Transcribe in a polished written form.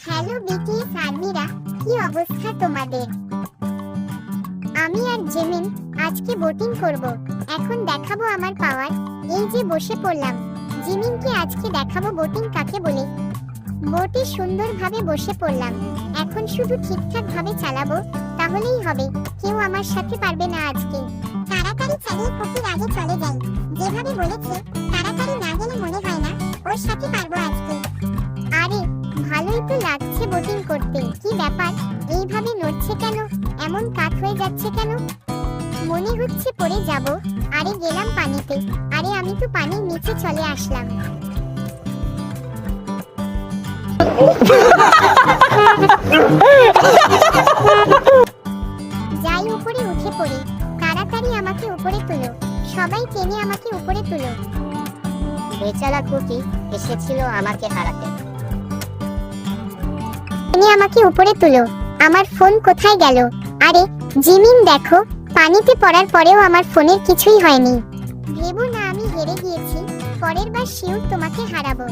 Hello BTS আর্মিরা, কি অবস্থা তোমাদের? আমি আর জেমিন আজকে বোটিং করব। এখন দেখাবো আমার পাওয়ার। এই যে বসে পড়লাম। জিমিনকে আজকে দেখাবো বোটিং কাকে বলে। বোটে সুন্দরভাবে বসে পড়লাম। এখন শুধু ঠিকঠাক ভাবে চালাবো, তাহলেই হবে। কেউ আমার সাথে পারবে না আজকে। তাড়াতাড়ি চালিয়ে পুকুর আগে চলে যাই। যেভাবে বলেছে তাড়াতাড়ি না গেলে মনে হয় না ওর সাথে পারবো আজকে। আরে ভালোই তো লাগছে বোটিং করতে। কি ব্যাপার, এইভাবে নড়ছে কেন? এমন কাত হয়ে যাচ্ছে কেন? মনে হচ্ছে পড়ে যাব। আরে গেলাম পানিতে। আরে আমি তো পানির নিচে চলে আসলাম। যাই উপরে উঠে পড়ি। তাড়াতাড়ি আমাকে উপরে তুলো। সবাই টেনে আমাকে উপরে তুলো। বেচারা কুকি এসেছিল আমাকে হারাতে। টেনে আমাকে উপরে তুলো। আমার ফোন কোথায় গেল? আরে জিমিন দেখো, পানিতে পড়ার পরেও আমার ফোনের কিছুই হয়নি। ভেবো না আমি হেরে গিয়েছি। পরের বার শিওর তোমাকে হারাবো।